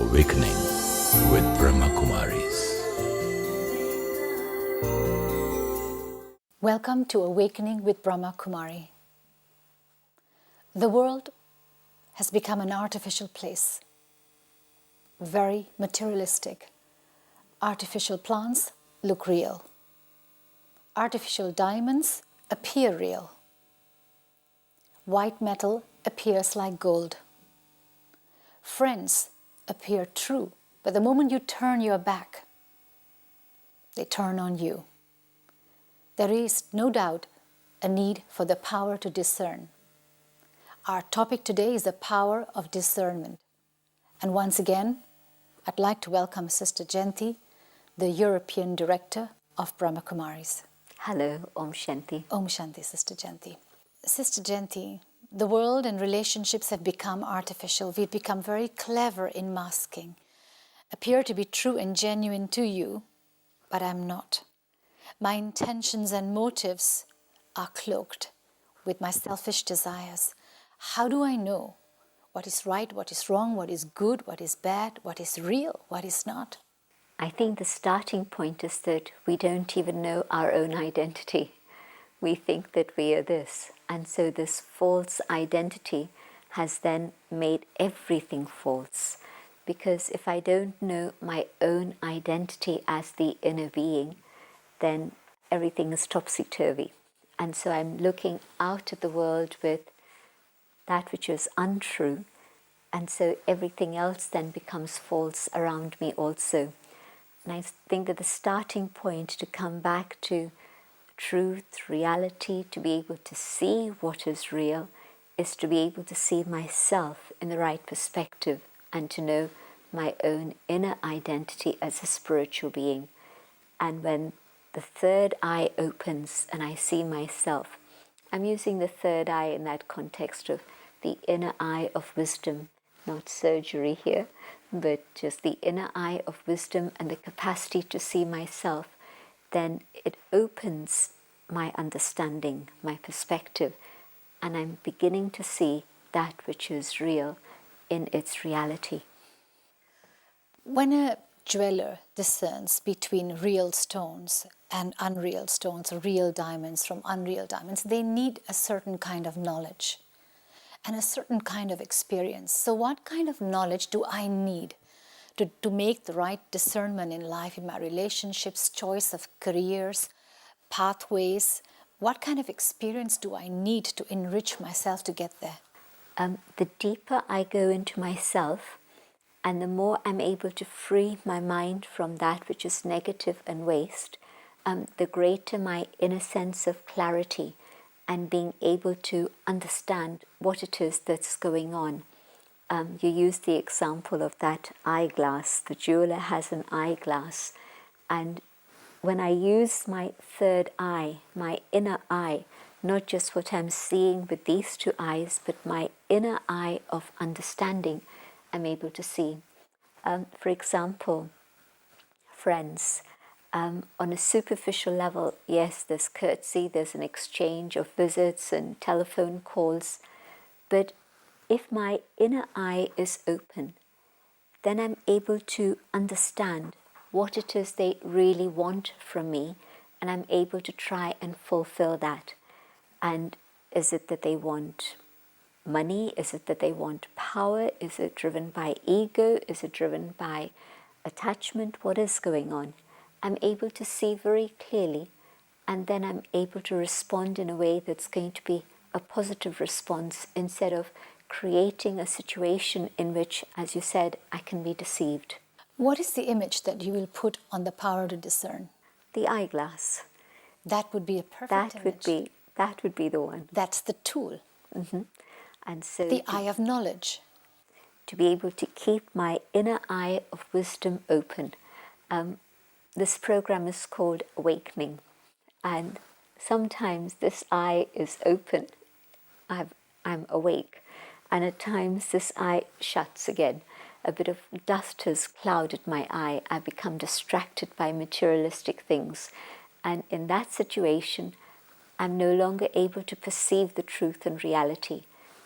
Awakening with Brahma Kumaris. Welcome to Awakening with Brahma Kumari. The world has become an artificial place, very materialistic. Artificial plants look real. Artificial diamonds appear real. White metal appears like gold. Friends appear true, but the moment you turn your back, they turn on you. There is no doubt a need for the power to discern. Our topic today is the power of discernment. And once again, I'd like to welcome Sister Jayanti, the European Director of Brahma Kumaris. Hello, Om Shanti. Om Shanti, Sister Jayanti. Sister Jayanti, the world and relationships have become artificial. We've become very clever in masking. Appear to be true and genuine to you, but I'm not. My intentions and motives are cloaked with my selfish desires. How do I know what is right, what is wrong, what is good, what is bad, what is real, what is not? I think the starting point is that we don't even know our own identity. We think that we are this, and so this false identity has then made everything false. Because if I don't know my own identity as the inner being, then everything is topsy-turvy. And so I'm looking out at the world with that which is untrue, and so everything else then becomes false around me also. And I think that the starting point to come back to truth, reality, to be able to see what is real, is to be able to see myself in the right perspective and to know my own inner identity as a spiritual being. And when the third eye opens and I see myself, I'm using the third eye in that context of the inner eye of wisdom, not surgery here, but just the inner eye of wisdom and the capacity to see myself, then it opens my understanding, my perspective, and I'm beginning to see that which is real in its reality. When a jeweler discerns between real stones and unreal stones, or real diamonds from unreal diamonds, they need a certain kind of knowledge and a certain kind of experience. So what kind of knowledge do I need to make the right discernment in life, in my relationships, choice of careers, pathways? What kind of experience do I need to enrich myself to get there? The deeper I go into myself, and the more I'm able to free my mind from that which is negative and waste, the greater my inner sense of clarity and being able to understand what it is that's going on. You used the example of that eyeglass. The jeweler has an eyeglass, and when I use my third eye, my inner eye, not just what I'm seeing with these two eyes, but my inner eye of understanding, I'm able to see. For example, friends, on a superficial level, yes, there's courtesy, there's an exchange of visits and telephone calls, but if my inner eye is open, then I'm able to understand what it is they really want from me, and I'm able to try and fulfill that. And is it that they want money? Is it that they want power? Is it driven by ego? Is it driven by attachment? What is going on? I'm able to see very clearly, and then I'm able to respond in a way that's going to be a positive response instead of creating a situation in which, as you said, I can be deceived. What is the image that you will put on the power to discern? The eyeglass. That would be a perfect image. That would be the one. That's the tool. Mm-hmm. And so the eye of knowledge. To be able to keep my inner eye of wisdom open. This program is called Awakening, and sometimes this eye is open. I'm awake, and at times this eye shuts again. A bit of dust has clouded my eye. I become distracted by materialistic things, and in that situation, I'm no longer able to perceive the truth and reality,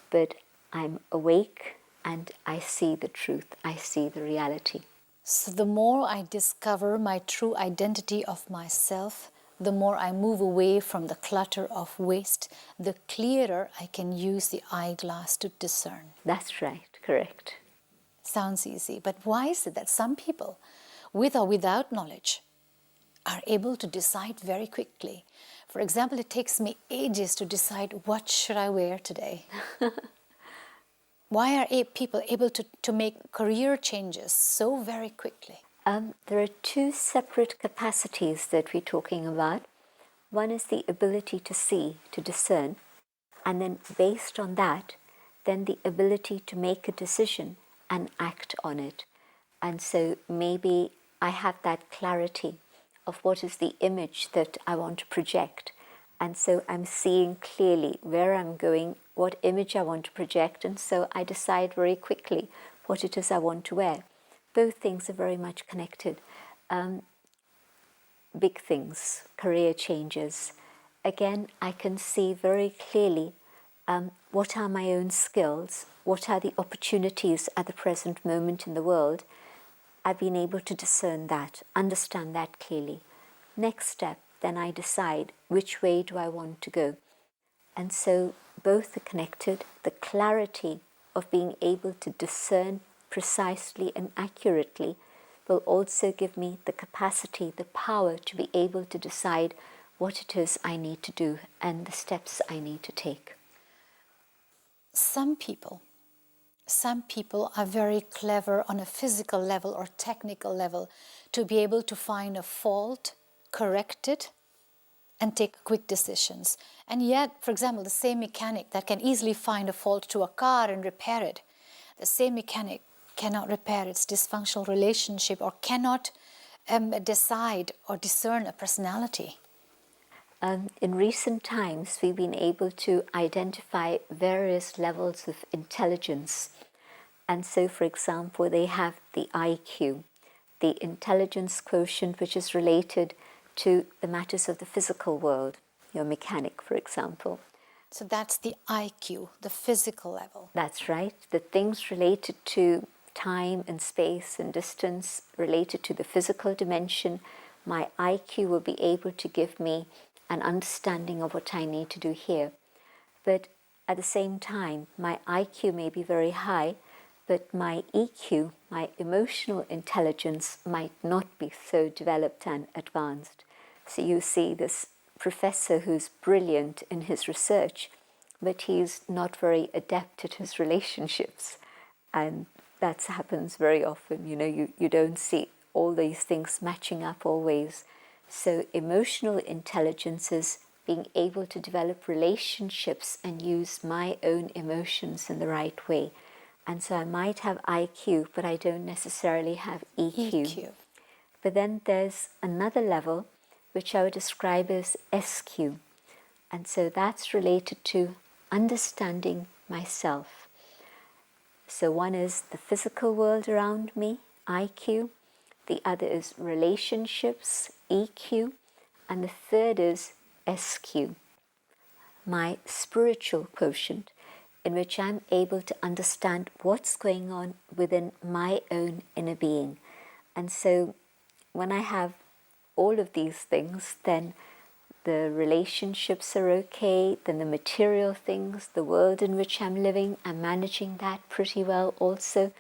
but I'm awake, and I see the truth, I see the reality. So the more I discover my true identity of myself, the more I move away from the clutter of waste, the clearer I can use the eyeglass to discern. That's right, correct. Sounds easy, but why is it that some people, with or without knowledge, are able to decide very quickly? For example, it takes me ages to decide what should I wear today. Why are people able to make career changes so very quickly? There are two separate capacities that we're talking about. One is the ability to see, to discern, and then based on that, then the ability to make a decision and act on it. And so maybe I have that clarity of what is the image that I want to project. And so I'm seeing clearly where I'm going, what image I want to project, and so I decide very quickly what it is I want to wear. Both things are very much connected. Big things, career changes. Again, I can see very clearly what are my own skills, what are the opportunities at the present moment in the world. I've been able to discern that, understand that clearly. Next step, then I decide which way do I want to go. And so both are connected. The clarity of being able to discern precisely and accurately will also give me the capacity, the power to be able to decide what it is I need to do and the steps I need to take. Some people are very clever on a physical level or technical level to be able to find a fault, correct it, and take quick decisions. And yet, for example, the same mechanic that can easily find a fault to a car and repair it, the same mechanic cannot repair its dysfunctional relationship or cannot decide or discern a personality. In recent times, we've been able to identify various levels of intelligence. And so, for example, they have the IQ, the intelligence quotient, which is related to the matters of the physical world, your mechanic, for example. So that's the IQ, the physical level. That's right. The things related to time and space and distance, related to the physical dimension, my IQ will be able to give me an understanding of what I need to do here. But at the same time, my IQ may be very high, but my EQ, my emotional intelligence, might not be so developed and advanced. So you see this professor who's brilliant in his research, but he's not very adept at his relationships. And that happens very often. You don't see all these things matching up always. So emotional intelligence is being able to develop relationships and use my own emotions in the right way. And so I might have IQ, but I don't necessarily have EQ. But then there's another level, which I would describe as SQ. And so that's related to understanding myself. So one is the physical world around me, IQ. The other is relationships, EQ. And the third is SQ, my spiritual quotient, in which I'm able to understand what's going on within my own inner being. And so when I have all of these things, then the relationships are okay, then the material things, the world in which I'm living, I'm managing that pretty well also.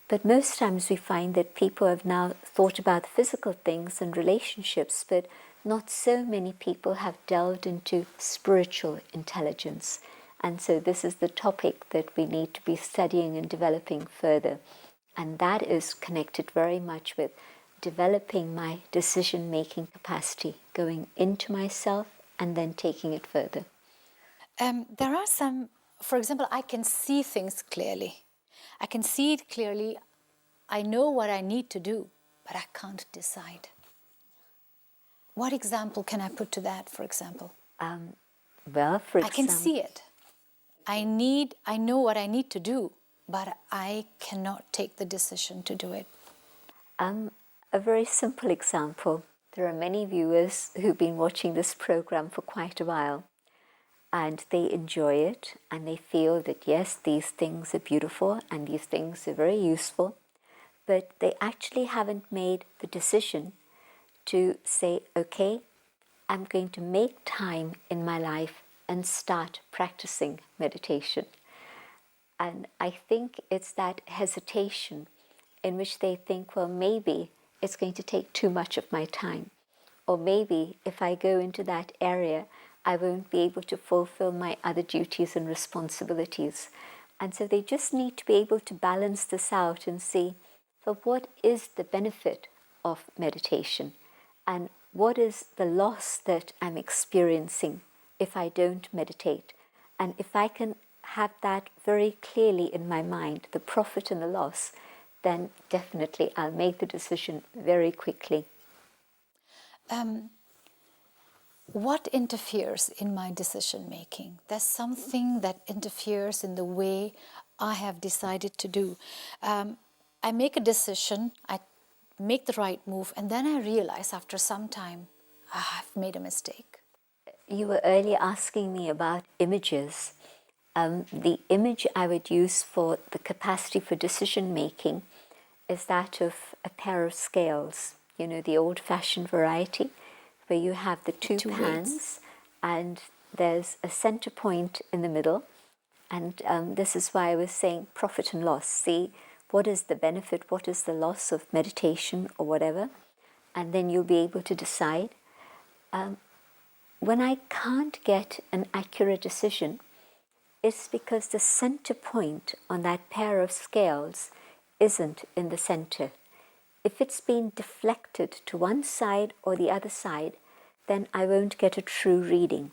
But most times we find that people have now thought about physical things and relationships, but not so many people have delved into spiritual intelligence. And so this is the topic that we need to be studying and developing further. And that is connected very much with developing my decision-making capacity, going into myself and then taking it further. There are some, for example, I can see things clearly. I can see it clearly. I know what I need to do, but I can't decide. What example can I put to that, for example? I can see it. I know what I need to do, but I cannot take the decision to do it. A very simple example. There are many viewers who've been watching this program for quite a while. and they enjoy it, and they feel that yes, these things are beautiful and these things are very useful, but they actually haven't made the decision to say, okay, I'm going to make time in my life and start practicing meditation. And I think it's that hesitation in which they think, well, maybe it's going to take too much of my time. Or maybe if I go into that area, I won't be able to fulfill my other duties and responsibilities. And so they just need to be able to balance this out and see, well, what is the benefit of meditation? And what is the loss that I'm experiencing if I don't meditate? And if I can have that very clearly in my mind, the profit and the loss, then definitely I'll make the decision very quickly. What interferes in my decision making? There's something that interferes in the way I have decided to do. I make a decision, I make the right move, and then I realize after some time, I've made a mistake. You were earlier asking me about images. The image I would use for the capacity for decision making is that of a pair of scales, the old-fashioned variety, where you have the two pans weights. and there's a center point in the middle. And this is why I was saying profit and loss. See, what is the benefit, what is the loss of meditation or whatever, and then you'll be able to decide. When I can't get an accurate decision, it's because the center point on that pair of scales isn't in the center. If it's been deflected to one side or the other side, then I won't get a true reading.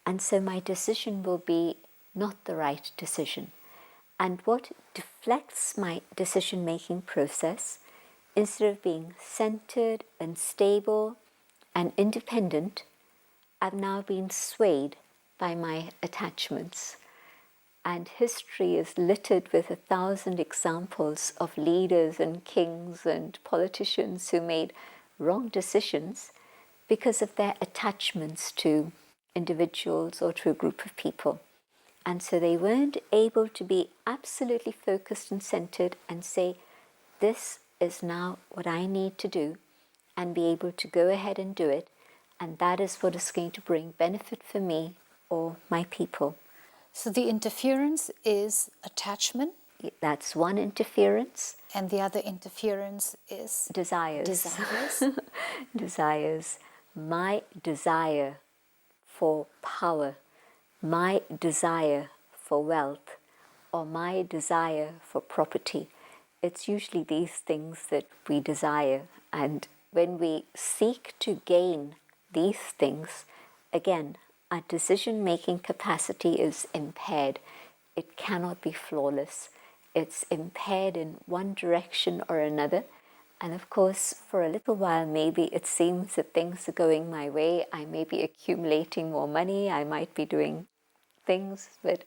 And so my decision will be not the right decision. And what deflects my decision-making process, instead of being centered and stable and independent, I've now been swayed by my attachments. And history is littered with 1,000 examples of leaders and kings and politicians who made wrong decisions because of their attachments to individuals or to a group of people. And so they weren't able to be absolutely focused and centered and say, this is now what I need to do, and be able to go ahead and do it. And that is what is going to bring benefit for me or my people. So the interference is attachment. That's one interference. And the other interference is Desires. desires. Desires. My desire for power, my desire for wealth, or my desire for property. It's usually these things that we desire. And when we seek to gain these things, again, our decision-making capacity is impaired. It cannot be flawless. It's impaired in one direction or another. And of course, for a little while, maybe it seems that things are going my way. I may be accumulating more money. I might be doing things. But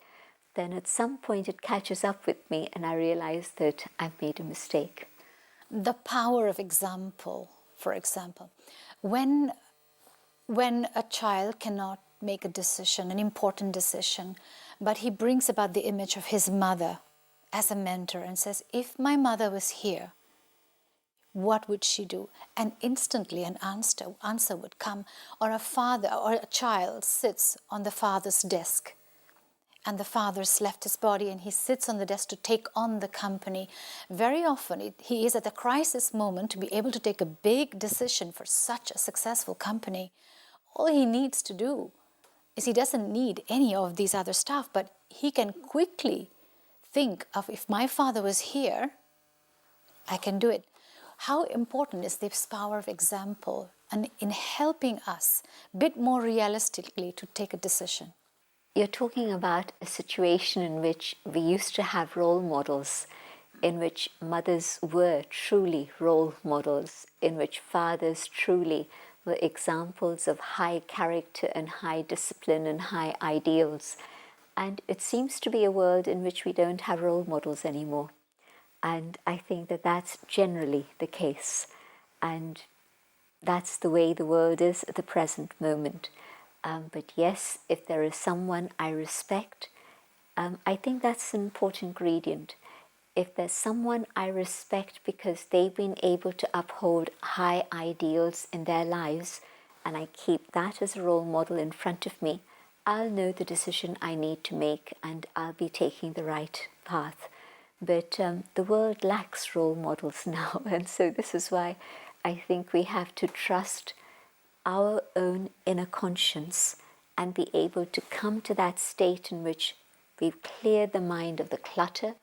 then at some point it catches up with me and I realize that I've made a mistake. The power of example, for example. When a child cannot make a decision, an important decision, but he brings about the image of his mother as a mentor and says, if my mother was here, what would she do? And instantly an answer would come. Or a father or a child sits on the father's desk, and the father's left his body and he sits on the desk to take on the company. Very often he is at the crisis moment to be able to take a big decision for such a successful company. All he needs to do is he doesn't need any of these other stuff, but he can quickly think of, if my father was here, I can do it. How important is this power of example and in helping us a bit more realistically to take a decision? You're talking about a situation in which we used to have role models, in which mothers were truly role models, in which fathers truly were examples of high character and high discipline and high ideals. And it seems to be a world in which we don't have role models anymore. And I think that that's generally the case. And that's the way the world is at the present moment. But yes, if there is someone I respect, I think that's an important ingredient. If there's someone I respect because they've been able to uphold high ideals in their lives, and I keep that as a role model in front of me, I'll know the decision I need to make and I'll be taking the right path. But the world lacks role models now, and so this is why I think we have to trust our own inner conscience and be able to come to that state in which we've cleared the mind of the clutter,